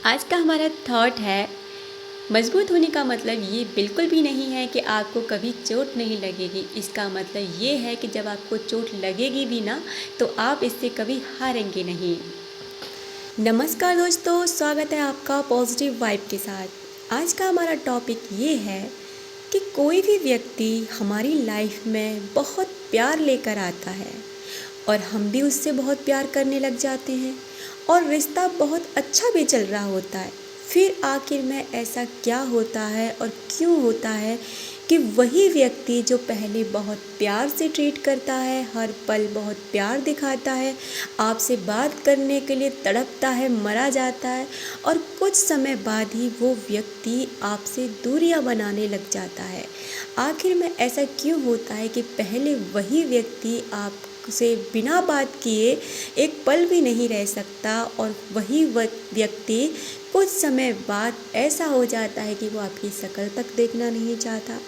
आज का हमारा थॉट है, मजबूत होने का मतलब ये बिल्कुल भी नहीं है कि आपको कभी चोट नहीं लगेगी। इसका मतलब ये है कि जब आपको चोट लगेगी भी ना, तो आप इससे कभी हारेंगे नहीं। नमस्कार दोस्तों, स्वागत है आपका पॉजिटिव वाइब के साथ। आज का हमारा टॉपिक ये है कि कोई भी व्यक्ति हमारी लाइफ में बहुत प्यार लेकर आता है और हम भी उससे बहुत प्यार करने लग जाते हैं और रिश्ता बहुत अच्छा भी चल रहा होता है। फिर आखिर में ऐसा क्या होता है और क्यों होता है कि वही व्यक्ति जो पहले बहुत प्यार से ट्रीट करता है, हर पल बहुत प्यार दिखाता है, आपसे बात करने के लिए तड़पता है, मरा जाता है और कुछ समय बाद ही वो व्यक्ति आपसे दूरियां बनाने लग जाता है। आखिर में ऐसा क्यों होता है कि पहले वही व्यक्ति आपसे बिना बात किए एक पल भी नहीं रह सकता और वही व्यक्ति कुछ समय बाद ऐसा हो जाता है कि वो आपकी शक्ल तक देखना नहीं चाहता।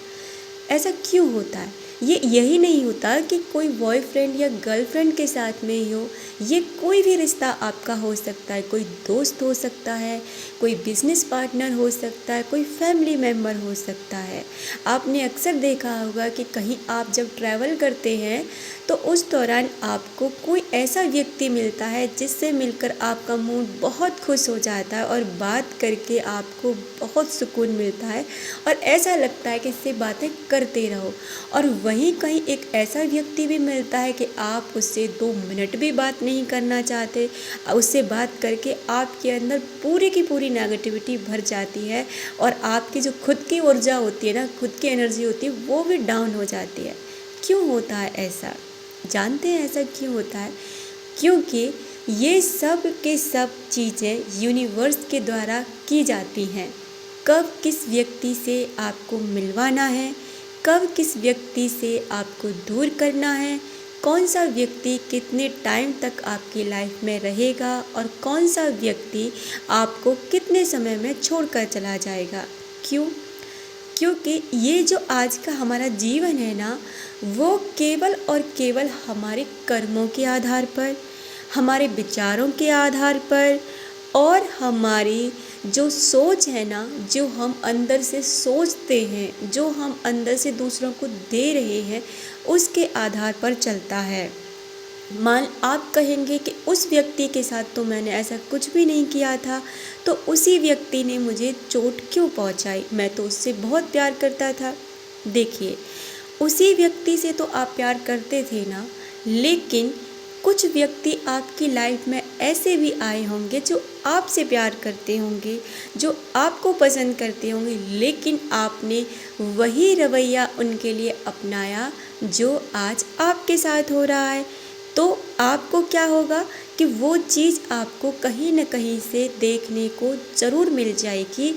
ऐसा क्यों होता है? ये यही नहीं होता कि कोई बॉयफ्रेंड या गर्लफ्रेंड के साथ में ही हो, ये कोई भी रिश्ता आपका हो सकता है। कोई दोस्त हो सकता है, कोई बिजनेस पार्टनर हो सकता है, कोई फैमिली मेम्बर हो सकता है। आपने अक्सर देखा होगा कि कहीं आप जब ट्रैवल करते हैं तो उस दौरान आपको कोई ऐसा व्यक्ति मिलता है जिससे मिलकर आपका मूड बहुत खुश हो जाता है और बात करके आपको बहुत सुकून मिलता है और ऐसा लगता है कि इससे बातें करते रहो। और वहीं कहीं एक ऐसा व्यक्ति भी मिलता है कि आप उससे 2 मिनट भी बात नहीं करना चाहते। उससे बात करके आपके अंदर पूरी की पूरी नेगेटिविटी भर जाती है और आपकी जो खुद की ऊर्जा होती है ना, खुद की एनर्जी होती है, वो भी डाउन हो जाती है। क्यों होता है ऐसा? जानते हैं ऐसा क्यों होता है? क्योंकि ये सब के सब चीज़ें यूनिवर्स के द्वारा की जाती हैं। कब किस व्यक्ति से आपको मिलवाना है, कब किस व्यक्ति से आपको दूर करना है, कौन सा व्यक्ति कितने टाइम तक आपकी लाइफ में रहेगा और कौन सा व्यक्ति आपको कितने समय में छोड़कर चला जाएगा। क्यों? क्योंकि ये जो आज का हमारा जीवन है ना, वो केवल और केवल हमारे कर्मों के आधार पर, हमारे विचारों के आधार पर और हमारी जो सोच है ना, जो हम अंदर से सोचते हैं, जो हम अंदर से दूसरों को दे रहे हैं, उसके आधार पर चलता है। मान आप कहेंगे कि उस व्यक्ति के साथ तो मैंने ऐसा कुछ भी नहीं किया था, तो उसी व्यक्ति ने मुझे चोट क्यों पहुंचाई? मैं तो उससे बहुत प्यार करता था। देखिए, उसी व्यक्ति से तो आप प्यार करते थे ना, लेकिन कुछ व्यक्ति आपकी लाइफ में ऐसे भी आए होंगे जो आपसे प्यार करते होंगे, जो आपको पसंद करते होंगे, लेकिन आपने वही रवैया उनके लिए अपनाया जो आज आपके साथ हो रहा है। तो आपको क्या होगा कि वो चीज़ आपको कहीं न कहीं से देखने को ज़रूर मिल जाएगी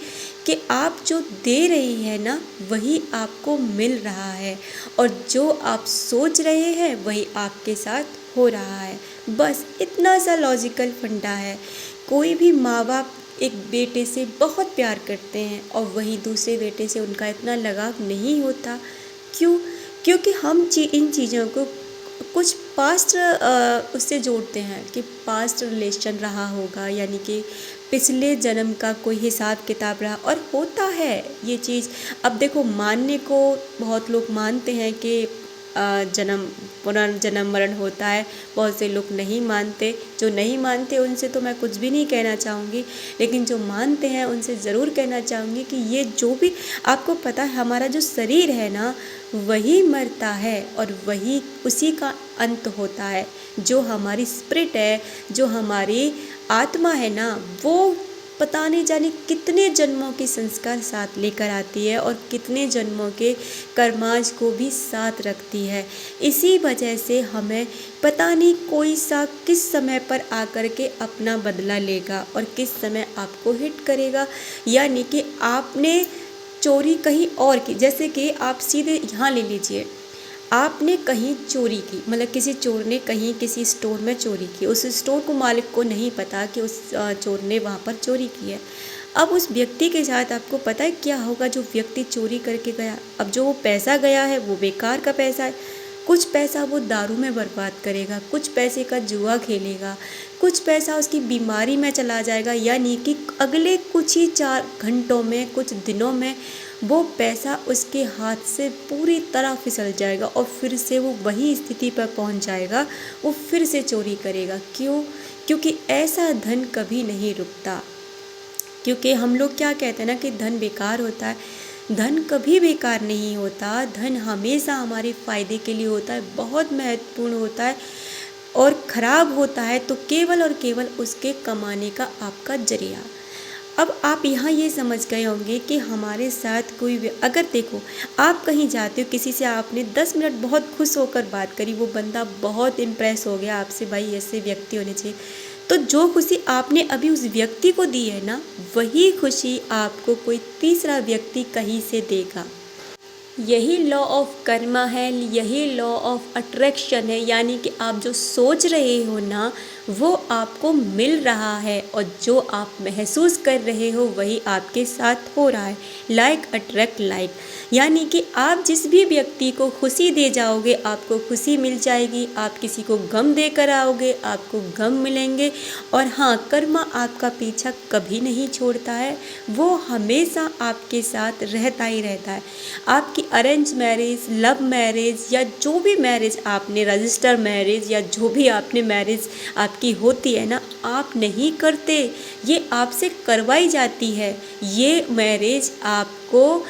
कि आप जो दे रही हैं ना, वही आपको मिल रहा है और जो आप सोच रहे हैं वही आपके साथ हो रहा है। बस इतना सा लॉजिकल फंडा है। कोई भी माँ बाप एक बेटे से बहुत प्यार करते हैं और वही दूसरे बेटे से उनका इतना लगाव नहीं होता। क्यों? क्योंकि हम इन चीज़ों को कुछ पास्ट उससे जोड़ते हैं कि पास्ट रिलेशन रहा होगा, यानी कि पिछले जन्म का कोई हिसाब किताब रहा और होता है ये चीज़। अब देखो, मानने को बहुत लोग मानते हैं कि जन्म पुनर्जन्म मरण होता है, बहुत से लोग नहीं मानते। जो नहीं मानते उनसे तो मैं कुछ भी नहीं कहना चाहूँगी, लेकिन जो मानते हैं उनसे ज़रूर कहना चाहूँगी कि ये जो भी आपको पता है, हमारा जो शरीर है ना, वही मरता है और वही उसी का अंत होता है। जो हमारी स्पिरिट है, जो हमारी आत्मा है ना, वो पता नहीं जाने कितने जन्मों के संस्कार साथ लेकर आती है और कितने जन्मों के कर्माज को भी साथ रखती है। इसी वजह से हमें पता नहीं कोई सा किस समय पर आकर के अपना बदला लेगा और किस समय आपको हिट करेगा। यानी कि आपने चोरी कहीं और की, जैसे कि आप सीधे यहाँ ले लीजिए, आपने कहीं चोरी की, मतलब किसी चोर ने कहीं किसी स्टोर में चोरी की। उस स्टोर को मालिक को नहीं पता कि उस चोर ने वहाँ पर चोरी की है। अब उस व्यक्ति के साथ आपको पता है क्या होगा? जो व्यक्ति चोरी करके गया, अब जो वो पैसा गया है वो बेकार का पैसा है। कुछ पैसा वो दारू में बर्बाद करेगा, कुछ पैसे का जुआ खेलेगा, कुछ पैसा उसकी बीमारी में चला जाएगा, यानी कि अगले कुछ ही 4 घंटों में, कुछ दिनों में वो पैसा उसके हाथ से पूरी तरह फिसल जाएगा और फिर से वो वही स्थिति पर पहुंच जाएगा, वो फिर से चोरी करेगा। क्यों? क्योंकि ऐसा धन कभी नहीं रुकता। क्योंकि हम लोग क्या कहते हैं ना कि धन बेकार होता है, धन कभी बेकार नहीं होता। धन हमेशा हमारे फ़ायदे के लिए होता है, बहुत महत्वपूर्ण होता है। और ख़राब होता है तो केवल और केवल उसके कमाने का आपका ज़रिया। अब आप यहाँ ये समझ गए होंगे कि हमारे साथ कोई अगर देखो, आप कहीं जाते हो, किसी से आपने 10 मिनट बहुत खुश होकर बात करी, वो बंदा बहुत इम्प्रेस हो गया आपसे, भाई ऐसे व्यक्ति होने चाहिए, तो जो खुशी आपने अभी उस व्यक्ति को दी है ना, वही खुशी आपको कोई तीसरा व्यक्ति कहीं से देगा। यही लॉ ऑफ कर्मा है, यही लॉ ऑफ अट्रैक्शन है, यानी कि आप जो सोच रहे हो ना वो आपको मिल रहा है और जो आप महसूस कर रहे हो वही आपके साथ हो रहा है। लाइक अट्रैक्ट लाइक, यानी कि आप जिस भी व्यक्ति को खुशी दे जाओगे आपको खुशी मिल जाएगी, आप किसी को गम देकर आओगे आपको गम मिलेंगे। और हाँ, कर्मा आपका पीछा कभी नहीं छोड़ता है, वो हमेशा आपके साथ रहता ही रहता है। आपकी अरेंज मैरिज, लव मैरिज या जो भी मैरिज आपने, रजिस्टर मैरिज या जो भी आपने मैरिज आपकी होती है ना, आप नहीं करते, ये आपसे करवाई जाती है। ये मैरिज आपको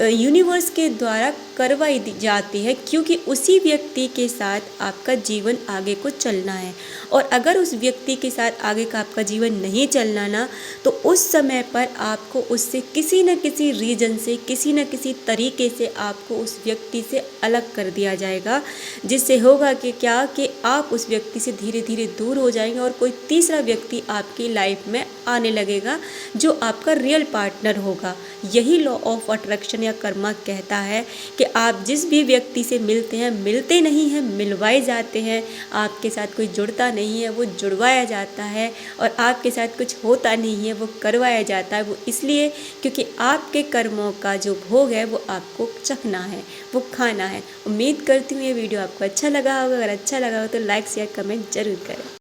यूनिवर्स के द्वारा करवाई जाती है, क्योंकि उसी व्यक्ति के साथ आपका जीवन आगे को चलना है। और अगर उस व्यक्ति के साथ आगे का आपका जीवन नहीं चलना ना, तो उस समय पर आपको उससे किसी न किसी रीजन से, किसी न किसी तरीके से आपको उस व्यक्ति से अलग कर दिया जाएगा, जिससे होगा कि क्या कि आप उस व्यक्ति से धीरे धीरे दूर हो जाएंगे और कोई तीसरा व्यक्ति आपकी लाइफ में आने लगेगा जो आपका रियल पार्टनर होगा। यही लॉ ऑफ अट्रैक्शन या कर्मा कहता है कि आप जिस भी व्यक्ति से मिलते हैं, मिलते नहीं हैं, मिलवाए जाते हैं। आपके साथ कोई जुड़ता नहीं है, वो जुड़वाया जाता है। और आपके साथ कुछ होता नहीं है, वो करवाया जाता है। वो इसलिए क्योंकि आपके कर्मों का जो भोग है वो आपको चखना है, वो खाना है। उम्मीद करती हूँ ये वीडियो आपको अच्छा लगा होगा। अगर अच्छा लगा हो तो लाइक शेयर कमेंट जरूर करें।